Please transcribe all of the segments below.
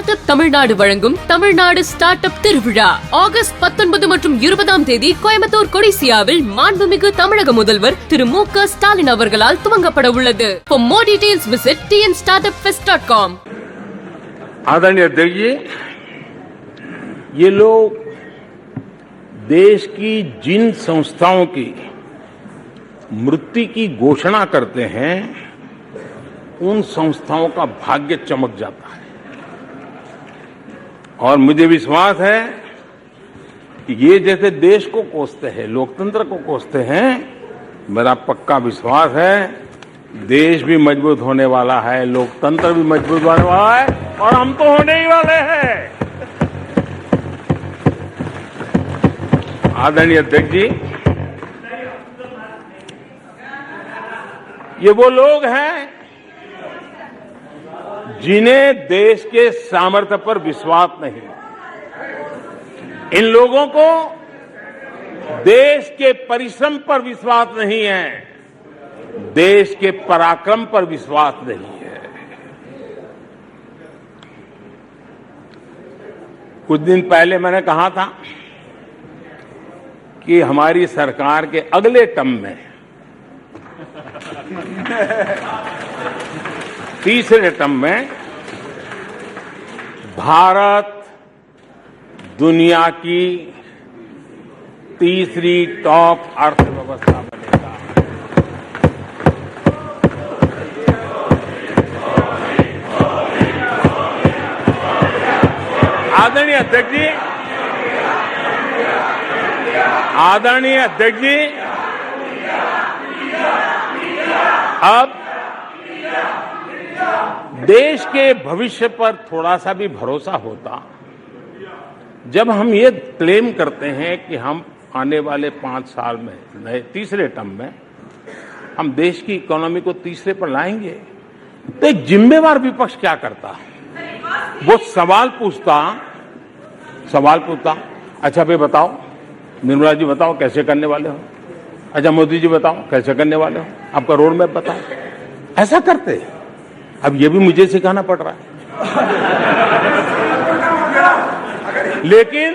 Start up Tamil Nadu வழங்கும் Tamil Nadu start up திருவிழா August 19 மற்றும் 20ஆம் தேதி கோயம்புத்தூர் கொடிசியாவில் மாண்புமிகு தமிழக முதல்வர் திரு மு.க. ஸ்டாலின் அவர்களால் துவங்கப்பட உள்ளது. For more details visit tnstartupfest.com. आदरणीय अध्यक्ष जी, ये लोग देश की जिन संस्थाओं की मृत्यु की घोषणा करते हैं उन संस्थाओं का भाग्य चमक जाता है और मुझे विश्वास है कि ये जैसे देश को कोसते हैं, लोकतंत्र को कोसते हैं, मेरा पक्का विश्वास है देश भी मजबूत होने वाला है, लोकतंत्र भी मजबूत होने वाला है और हम तो होने ही वाले हैं। आदरणीय अध्यक्ष जी, ये वो लोग हैं जिन्हें देश के सामर्थ्य पर विश्वास नहीं। इन लोगों को देश के परिश्रम पर विश्वास नहीं है, देश के पराक्रम पर विश्वास नहीं है। कुछ दिन पहले मैंने कहा था कि हमारी सरकार के अगले टर्म में तीसरे टर्म में भारत दुनिया की तीसरी टॉप अर्थव्यवस्था बनेगा। आदरणीय अध्यक्ष जी, आदरणीय अध्यक्ष जी, अब देश के भविष्य पर थोड़ा सा भी भरोसा होता जब हम ये क्लेम करते हैं कि हम आने वाले 5 साल में नए तीसरे टर्म में हम देश की इकोनॉमी को तीसरे पर लाएंगे, तो एक जिम्मेवार विपक्ष क्या करता? वो सवाल पूछता, अच्छा भाई बताओ, निर्मला जी बताओ कैसे करने वाले हो, अच्छा मोदी जी बताओ कैसे करने वाले हो, आपका रोड मैप बताओ। ऐसा करते। अब ये भी मुझे सिखाना पड़ रहा है। लेकिन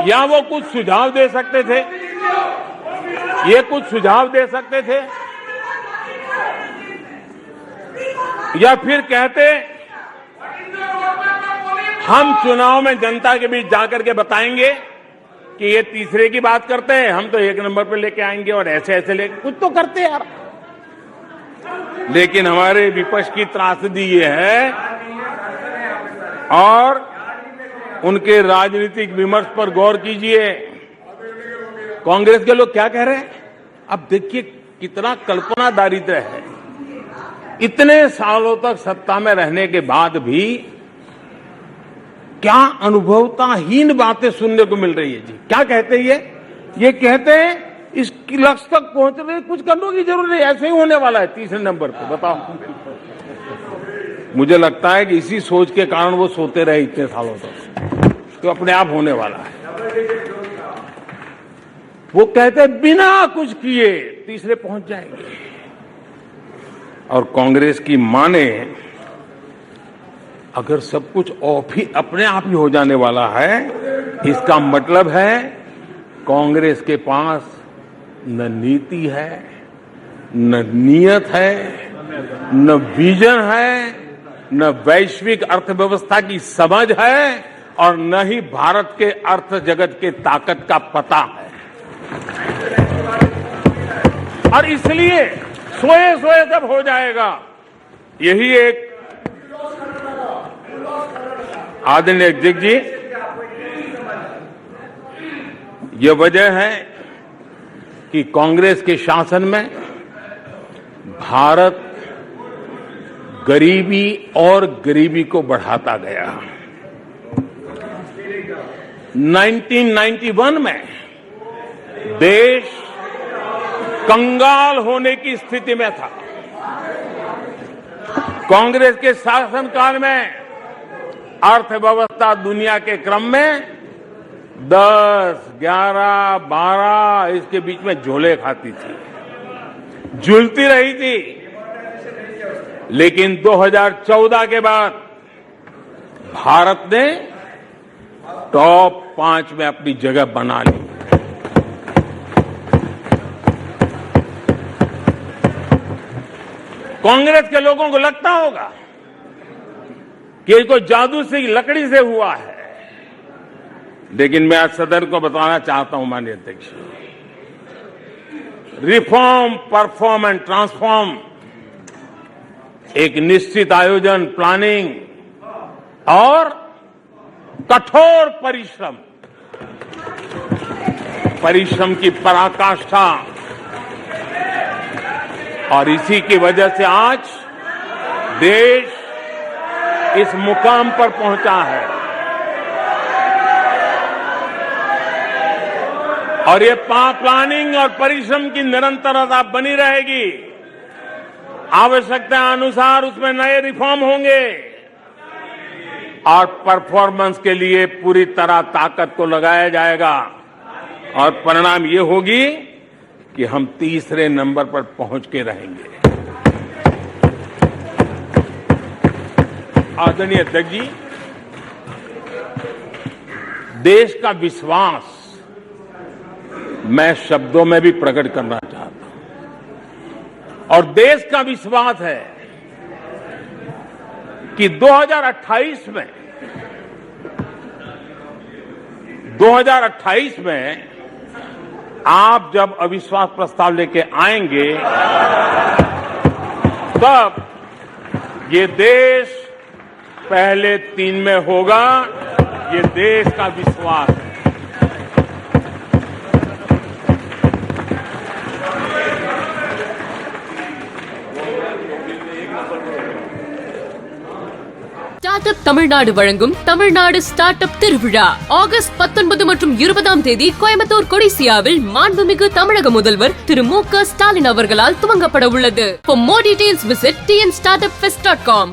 या वो कुछ सुझाव दे सकते थे, ये कुछ सुझाव दे सकते थे, या फिर कहते हम चुनाव में जनता के बीच जाकर के बताएंगे कि ये तीसरे की बात करते हैं, हम तो 1 नंबर पे लेके आएंगे और ऐसे ऐसे लेके कुछ तो करते यार। लेकिन हमारे विपक्ष की त्रासदी ये है और उनके राजनीतिक विमर्श पर गौर कीजिए। कांग्रेस के लोग क्या कह रहे हैं? अब देखिए कितना कल्पना दारिद्र्य है। इतने सालों तक सत्ता में रहने के बाद भी क्या अनुभवताहीन बातें सुनने को मिल रही है जी। क्या कहते हैं ये कहते हैं इस लक्ष्य तक पहुंचने कुछ करने की जरूरत नहीं, ऐसे ही होने वाला है तीसरे नंबर पे। बताओ, मुझे लगता है कि इसी सोच के कारण वो सोते रहे इतने सालों तक, तो अपने आप होने वाला है। वो कहते हैं बिना कुछ किए तीसरे पहुंच जाएंगे, और कांग्रेस की माने अगर सब कुछ अपने आप ही हो जाने वाला है, इसका मतलब है कांग्रेस के पास न नीति है, न नियत है, न विजन है, न वैश्विक अर्थव्यवस्था की समझ है और न ही भारत के अर्थ जगत के ताकत का पता है। और इसलिए सोए सोए सब हो जाएगा, यही एक आदरणीय अध्यक्ष जी, ये वजह है कि कांग्रेस के शासन में भारत गरीबी और गरीबी को बढ़ाता गया। 1991 में देश कंगाल होने की स्थिति में था। कांग्रेस के शासनकाल में अर्थव्यवस्था दुनिया के क्रम में 10, 11, 12 इसके बीच में झोले खाती थी, झूलती रही थी। लेकिन 2014 के बाद भारत ने टॉप 5 में अपनी जगह बना ली। कांग्रेस के लोगों को लगता होगा कि ये कोई जादू से लकड़ी से हुआ है, लेकिन मैं आज सदन को बताना चाहता हूं माननीय अध्यक्ष, रिफॉर्म, परफॉर्म एंड ट्रांसफॉर्म एक निश्चित आयोजन, प्लानिंग और कठोर परिश्रम की पराकाष्ठा, और इसी की वजह से आज देश इस मुकाम पर पहुंचा है। और ये प्लानिंग और परिश्रम की निरंतरता बनी रहेगी। आवश्यकता अनुसार उसमें नए रिफॉर्म होंगे और परफॉर्मेंस के लिए पूरी तरह ताकत को लगाया जाएगा, और परिणाम ये होगी कि हम तीसरे नंबर पर पहुंच के रहेंगे। आदरणीय अध्यक्ष जी, देश का विश्वास मैं शब्दों में भी प्रकट करना चाहता हूं, और देश का विश्वास है कि 2028 में आप जब अविश्वास प्रस्ताव लेके आएंगे, तब ये देश पहले 3 में होगा। ये देश का विश्वास है। ஸ்டார்ட் அப் தமிழ்நாடு வழங்கும் தமிழ்நாடு ஸ்டார்ட் அப் திருவிழா ஆகஸ்ட் 19 மற்றும் 20ஆம் தேதி கோயம்புத்தூர் கொடிசியாவில் மாண்புமிகு தமிழக முதல்வர் திரு மு க ஸ்டாலின் அவர்களால் துவங்கப்பட உள்ளது. For more details visit tnstartupfest.com.